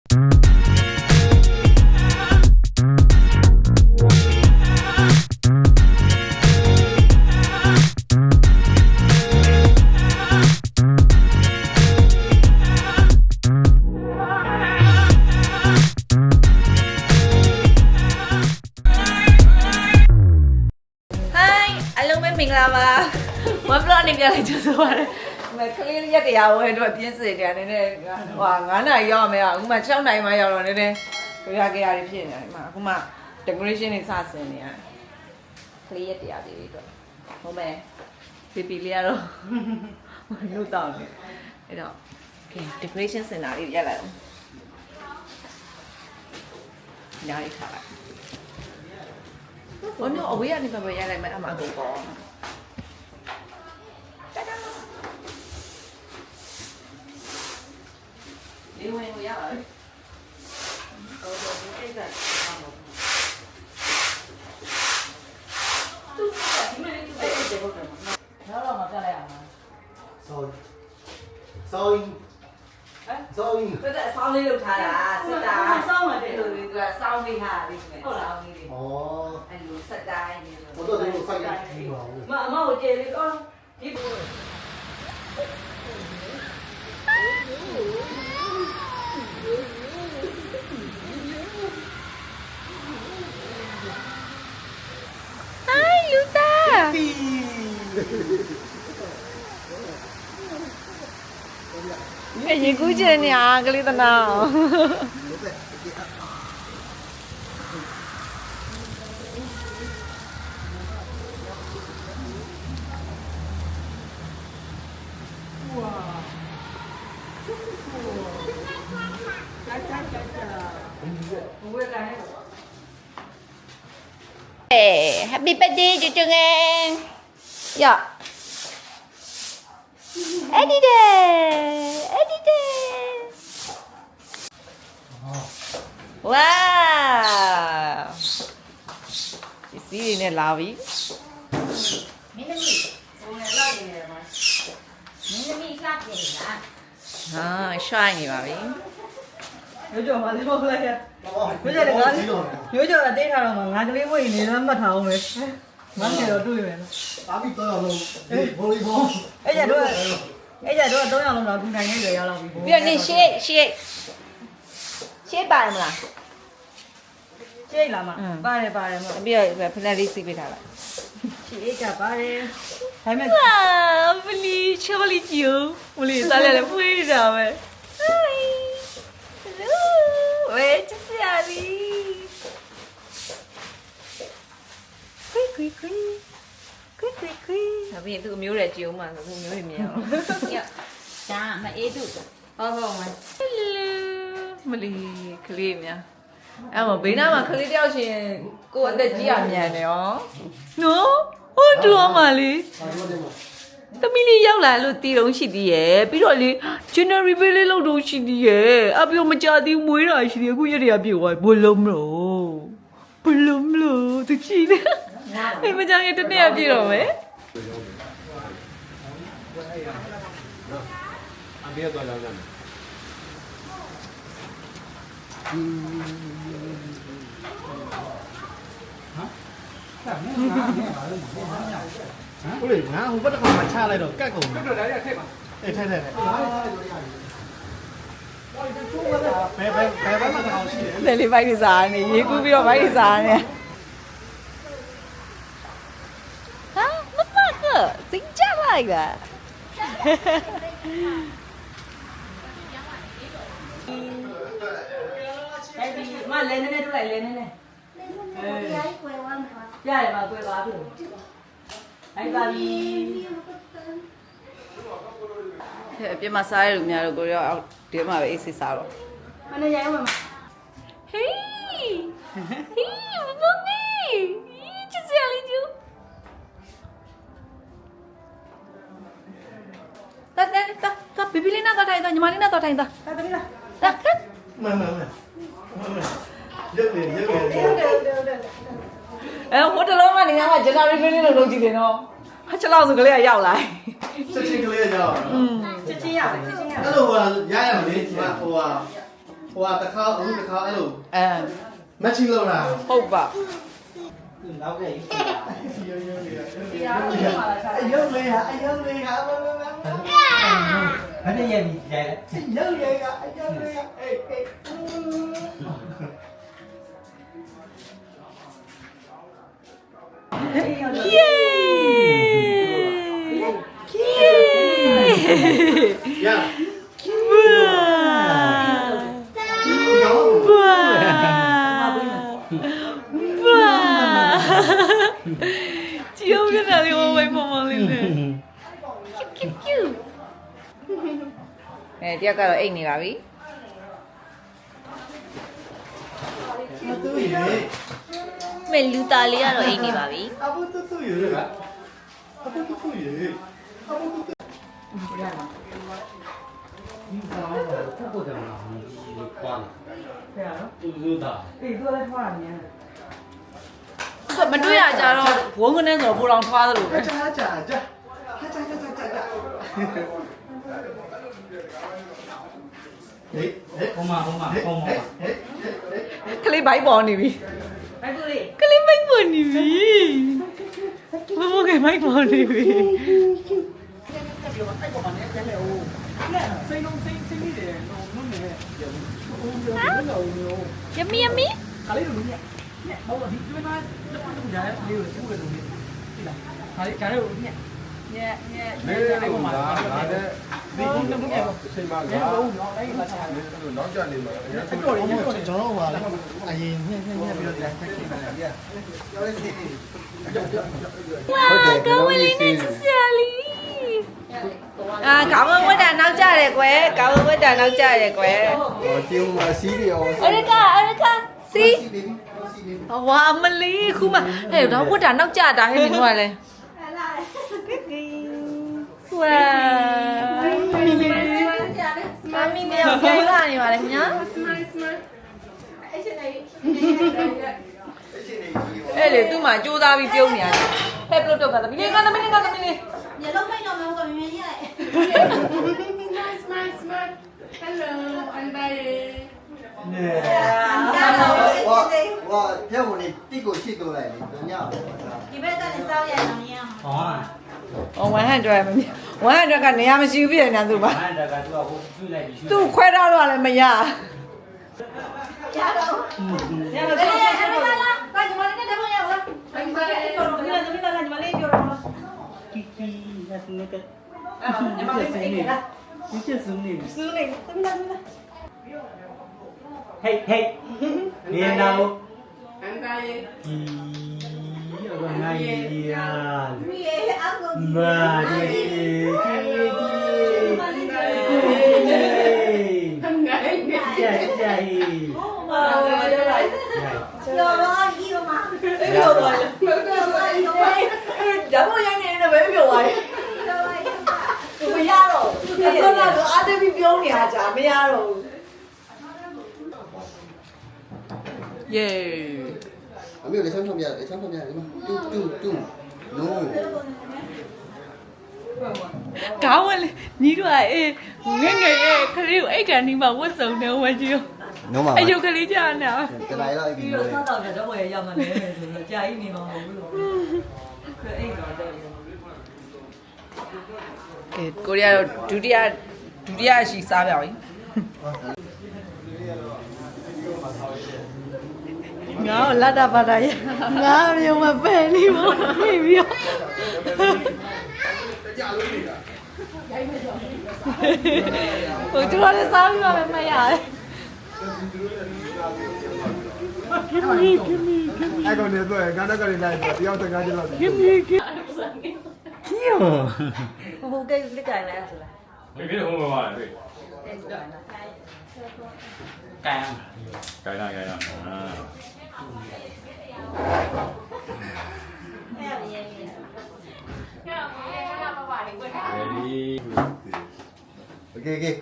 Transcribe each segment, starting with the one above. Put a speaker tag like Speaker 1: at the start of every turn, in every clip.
Speaker 1: မင်္ဂလာပါဝက်ဘလော့နေပြလိုက်ကြဆိုပါတယ်ခလေးရက်တရားဝဲတော့ပြင်းစစ်တယ်နည်းနည်းဟို9နာရီရောက်မယ်အခုမှ6နာရီမှရောက်တော့နည်းနည်းကြရကြရဖြစ်နေတယ်ဒီမှာအခုမှ decoration တွေစဆင်နေရတယ်ခလေးရက်တရားတွေတော့ဟုတ်မယ်ပီပီလေးကတော့လုတ်တော့နေအဲ့တော့ okay decoration စင်တာလေးရက်လိုက်အောင်ညားလေးထားလိုက်ဘာလို့အဝေးကနေပဲရိုက်လိုက်မယ်အမှအကုန်ပေါ့ဒီဝင်ကိုရပါလေဟိုတော့ဒီကိစ္စအားမဟုတ်သူကဒီမှာဒီတဲ့တဲ့ဟုတ်တယ်နော်တော့မပြလိုက်အောင်
Speaker 2: sorry sorry
Speaker 1: ဆိုတော့အဆောင်လေးလုပ်ထားတာစစ်တာစောင်းပါတယ်လို့သူကစောင်းပေးထားတယ်ဟုတ်လားအောင်လေး
Speaker 2: 哦，
Speaker 1: အဲ့လိုစက်တိုင်းနေလို့
Speaker 2: 我到这里上一批嘛。
Speaker 1: အမကိုကျေလေးကောဒီဘူဟိုင်လူတာရေကူးချင်နေအားကလေးတနာHappy birthday จุ๊จุ๊งเองย่าEddie Day ว้าวဒီစီးတွေနဲ့လာပြီမင်းသမီးဟိုလည်းလောက်နေတယ်မှာမင်းသမီးလှပ်နေလားဟာရွှိုင်းနေပါပြီ
Speaker 3: ရိုးကြော်ပါလေဟုတ်လားရိုးကြော်လည်းငါရိုးကြော်ကတင်းထားတော့မှငါကလေးဝိတ်နေတော့မှတ်ထားအောင်ပဲငါငယ်တော့တွေ့မယ်နော်
Speaker 2: 打比多少路？玻璃光。
Speaker 3: အဲ့ကြတော့3ယောက်လုံးတော့ကူနိုင်နေကြရတော့ပြီ
Speaker 1: ပြီးတော့နေရှေ့ပါတယ်မလား
Speaker 3: ရှေ့လာမှာပါတယ်မ
Speaker 1: ပြီးတော့ဖလက်လေးစီးပေးထားလိုက်
Speaker 3: ရှေ့ကပါတယ်ဒါပေမဲ့
Speaker 1: 哇不离巧克力酒不离咱俩不会的呗嗨 hello 喂就是啊你ခွေဒါပြင်သူမျိုးတဲ့ကြုံမှာသူမျိုးတွေမြင်အောင်ညဒါမအေးတို့ဟုတ်မ hello မလီကလေးများအဲ့မဘေးနားမှာကလေးတယောက်ရှင်ကိုယ်အသက်ကြီးရမြန်တယ်ရောနော်ဟုတ်တော်မှာလေသမီးလေးရောက်လာလို့တီတုံးရှိသေးရဲ့ပြီးတော့လေ January ပေးလေးလောက်တော့ရှိသေးရဲ့အပြောမကြသေးမွေးတာရှိသေးအခုရက်တရပြေသွားဘလုံးမလို့သူကြည့်နေအေးမကြရင်တနေ့ပြေတော့မယ်
Speaker 2: အမေတော့လောက်တယ်။ဟုတ်လေငါဟိုဘက်တစ်ခါမှချလိုက်တော့ကတ်ကုန်တယ်။အဲ့ဒါထည့်ပါ။အေးထည့်။ဘယ်မှာတောင်းရှိတယ်
Speaker 1: တယ်လေးဘိုက်တွေစားနေရေကူးပြီးတော့ဘိုက်တွေစားနေဟာမမကစင်ကြလိုက်တာ
Speaker 3: အဲ့ဒီမလဲနေနေတို့လိုက်လဲနေနေရတယ်မှာကွယ်ပါပြီအဲ့ပါပြီ
Speaker 1: အပြစ်မစားရလို့များတော့ကိုရောဒီမှာပဲအေးစစ်စားတော့
Speaker 3: မနေ့ရိုင်းမှာ
Speaker 1: ဟေးမမီချစ်စရာလေးကျူတာဘီဘီလေးနာတော့ထိုင်တော့ညီမလေးနာတော့ထိုင်တော့
Speaker 3: တာသမီးလား
Speaker 1: တာခက်
Speaker 2: ။မှန်။ရုပ်တယ်
Speaker 1: ဟိုတလုံးကနေကဂျနာရီမင်းလေးလို့လုပ်ကြည့်တယ်နော်ဟာချက်လောက်ဆိုကလေးကရောက်လာ
Speaker 2: ။ချက်ချင်းကလေးကြောက်။
Speaker 3: ချစ်ချင်းရတယ်
Speaker 2: အဲ့လိုဟိုရရမလေးဒီမှာဟိုဟာ ဟိုကတစ်ခါအခုတစ်ခါအဲ့လို
Speaker 1: အဲ
Speaker 2: matching လုပ်တာ
Speaker 1: ဟုတ်ပါ
Speaker 3: နောက်ကြည့်
Speaker 2: ရုပ်လေးဟာမမ
Speaker 3: ဘာနဲ့ရဲ့ဒီရိုက်လဲ
Speaker 2: ရုပ်လေးကအရုပ်လေးကအေးအေး
Speaker 1: ယေ
Speaker 2: ရ
Speaker 1: ကျိုးနေတာလေးဝိုင်းမမလေးနဲ့ကျူကျူတယောက်ကတော့အိတ်နေပါပြီ
Speaker 2: မတူရေ
Speaker 1: မဲလူသားလေးကတော့အိတ်နေပါပြီ
Speaker 2: အဘူတူတူရေကအဘူတူတူရေအဘူတူတူဒီကောင်ကဘုရားမှာဒီကွာ
Speaker 3: ဖဲရနော်
Speaker 2: တူတူတာ
Speaker 3: အေးသူလည်းထွားနေတယ်
Speaker 1: မတွေ့ရကြတော့ဝုန်းကနေဆိုတော့ပိုတော်ထွားသလိုပဲ
Speaker 2: ကြာကြာကြာဟေးဟေး
Speaker 3: ဟိုမှာ
Speaker 2: ဟေးဟေး
Speaker 1: ကလေးဘိုက်ပေါ်နေပြီ
Speaker 3: အဲ့သူလေး
Speaker 1: ကလေးဘိုက်ပေါ်နေပြီမမကဘိုက်ပေါ်နေပြီ
Speaker 3: စိတ်လုံးစိတ်နေတယ်လုံးနေတယ်
Speaker 1: ယမီယမီ
Speaker 3: ခါလေးလိုเนี่ยဟောဒီကျွေးမတူကြတယ်လေးကိုစိတ်ဝင်လို့ဒီလားခါလေးဂျားလို့เนี่ยအဲ့ပေါ်မှာငါတဲ့ဒီကုန်းတုံးရဲ့ချိန်မှာငါလုံးတော့အဲ့လာချာတယ်နောက်ကျနေမှာအရင်ကတော့
Speaker 2: ကျွန်တော်တို့ကအရင်ညက်ပြီးတော့ဒီတိုင်းဖက်ခင်တယ်ဗျာပြောလိုက်စီ
Speaker 1: 哇，高文丽那是啥哩？啊，高文我打脑家的鬼，高文我打脑家的鬼。
Speaker 2: ဟောကျင်းမှာစီးတယ်ရော
Speaker 1: 我来看，我来看，C。哇，没哩，哭嘛，哎，然后我打脑家打还没弄嘞。哇，妈咪没有开啦，你话嘞咩？အဲ့လေသူ့မှာကြိုးစားပြီးပြုံးနေရတယ်ဟဲ့ဘလို့တော့ကသမီးလေးကသမီးလေးကသမီးလေး
Speaker 4: 你都没有没有个原因嘞。
Speaker 5: Hello, I'm Barry.
Speaker 6: 我跳舞你地过去过来，你怎样？
Speaker 4: 你别在你烧烟能一样吗？
Speaker 3: ဟော
Speaker 1: 哦100မမြ100ကနေရာမရှိဘူးပြည်နေသူပါ
Speaker 3: အဲ့ဒါကသူကဟိုကျွေးလိုက်ပြီး
Speaker 1: သူ့ခွဲထားတော့လည်းမရ
Speaker 4: 加油！
Speaker 3: ရပါ
Speaker 4: 哎呀，还没来啦，快你们那个朋友了。
Speaker 5: I'm Barry.
Speaker 3: ဒီလားဒီလားညီမလေးပြောတော့ကီကီလက်နေကညီမလေးစိနေဒီချက်စုံနေ
Speaker 1: စူးနေသမီးလားသမီးလား
Speaker 3: ဟေးဟေးနေနာဦး
Speaker 5: I'm Barry.
Speaker 3: ကီရောငါရီယာ
Speaker 4: 你也阿公。
Speaker 3: မာရီကီကီ
Speaker 5: I'm Barry.
Speaker 3: ကြိုက်ကြိုက်
Speaker 4: 有了一个吗？
Speaker 1: အေးပြောသွားတယ်
Speaker 4: 有了一个吗？
Speaker 1: ဓာတ်ပေါ်ရိုက်နေတယ်ပဲပြောသွားတယ်
Speaker 4: 有了一个吗？
Speaker 1: သူမရတော့ဘူးအဲ့တော့အားသေးပြီးပြုံးနေရကြမရတော့ဘူးယေ
Speaker 6: 没有，你上旁边，你上旁边，你嘛，嘟，no。
Speaker 1: ကောင်းဝင်လေညီတို့ကအေးငငယ်ရဲ့ခလေးကိုအိတ်ကန်ဒီမှာဝတ်စုံနေဝကြည့်
Speaker 6: no 嘛。
Speaker 1: အယုတ်ကလေးကြာနေ
Speaker 6: 再来了一
Speaker 3: ပြီး
Speaker 6: 个
Speaker 3: တော့。ဆောက်တော့တော့ဘယ်ရောက်မှလဲဆိုတော့ကြာကြီးနေမှာမဟုတ်ဘူးလို့အဲ့တော့တဲ့
Speaker 1: ကိုရီးယားတော့ဒုတိယအရှိစားပြောင်းငါလာတာပါတာရငါမျိုးမပဲ့လိမနေပြီးတော့ဟိုတို့လည်းစားပြီးတော့မရတယ်
Speaker 2: အဲ့ကောင်နေတော့ငါတော့ကလေးလိုက်တယောက်တကားကြတော့
Speaker 3: ကီယို
Speaker 1: ဟိုကိလစ်ကန်လဲဆိုလား
Speaker 7: 没别的红文化对，
Speaker 3: ကန်
Speaker 7: 改上改上，嗯，ready，
Speaker 6: OK，快点。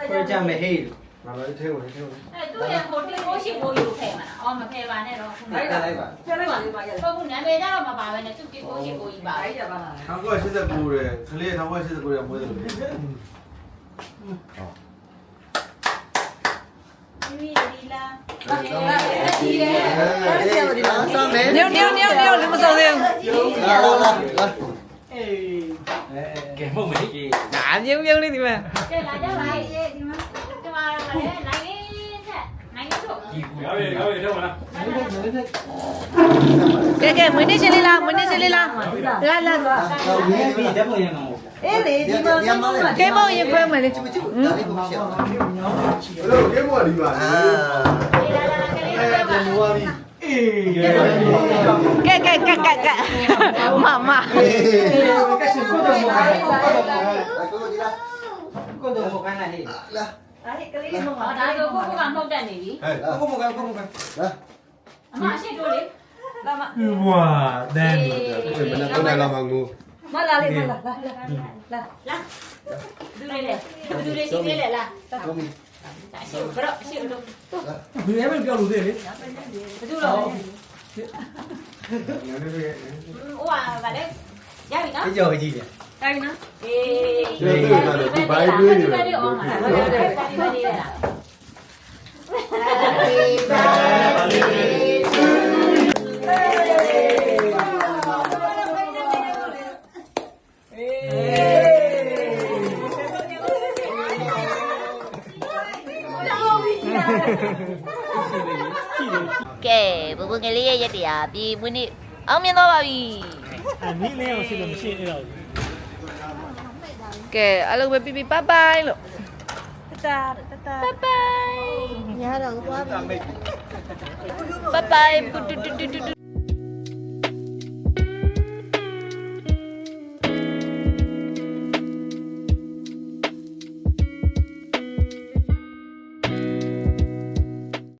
Speaker 3: ခွဲကြမယ်ဟေး
Speaker 2: ငါလည်းထဲဝင်ထဲဝင်
Speaker 8: 哎，对呀，我这我是我有配嘛，哦，没配完那种。
Speaker 6: 再来吧。
Speaker 1: ပြလိုက်ပါလိမ့်ပါရဲ့
Speaker 8: 不过南北大嘛把完的，就给我是我一把。
Speaker 1: အဲ့ရပါလား
Speaker 2: 1989တဲ့ခလေး1989တဲ့မွေးတယ်လို့
Speaker 8: Happy Lila.
Speaker 1: ညောင်းလူမစုံသေးဘူး
Speaker 6: လာ
Speaker 3: ကဲမဟုတ်မေး
Speaker 1: ဒါမြုံလေးဒီမှာ
Speaker 8: Cái là cho lại. Cái mà để này đi. Này đi thôi.
Speaker 7: ရပြီရပြီတော့မလား
Speaker 1: ကဲမွေးနေ့ရှင်လေးလားမွေးနေ့ရှင်လေးလားလာ
Speaker 3: မင်းပြီးတက်ပေါ်ရအောင်
Speaker 4: အေးလေဒီမှာတော့
Speaker 1: ကဲမောင်ရင်ခွဲမယ်လေ
Speaker 6: ဒါလေးကိုရှောင်း
Speaker 2: ဘယ်လိုကဲမောဒီပါ
Speaker 6: အာ
Speaker 8: Cái là cái
Speaker 2: ဘယ်လိုပါပြီ
Speaker 3: အေး
Speaker 1: ကဲမမ
Speaker 3: ကဲစကိုတော့မခိုင်း
Speaker 6: ကိုဒီလား
Speaker 3: ကိုတော့မခိုင်းလိုက်
Speaker 6: လာ
Speaker 4: အဲ့ကလေးမမ
Speaker 8: Đó đó rồi cô mà không đần này đi.
Speaker 3: ကိုမခိုင်းကိုမခိုင်း
Speaker 6: လာ
Speaker 8: Mà sẽ đuổi đi.
Speaker 3: ဝါဒန်
Speaker 2: ဘယ်နဲ့တော့လာမငူ
Speaker 4: မလာလေးမလာ
Speaker 8: Là. Đưa đây này. Đưa đây xin đây lại là.
Speaker 6: ကိုမီ
Speaker 8: Xỉu cái đó, xỉu được.
Speaker 3: ဘယ်မှာပြောလို့သေးလေ
Speaker 8: Đưa rồi. Ủa và đấy. Ra bị nó.
Speaker 3: ကြော်ကြည့်တယ်
Speaker 8: Ra bị nó. Ê.
Speaker 2: Bài đưa đi.
Speaker 8: Bài đưa mà. Bài đưa là.
Speaker 1: Kệ, bố bố nghe lấy vậy thì à, đi bữa đi, ông miên đâu vậy?
Speaker 3: မင်းလည်းအောင်ရှိလို့မရှိအဲ့တော့
Speaker 1: Kệ, alo baby bye bye lo.
Speaker 4: တာ
Speaker 1: Bye bye.
Speaker 4: ညာတော့သွားပြီ
Speaker 1: Bye bye.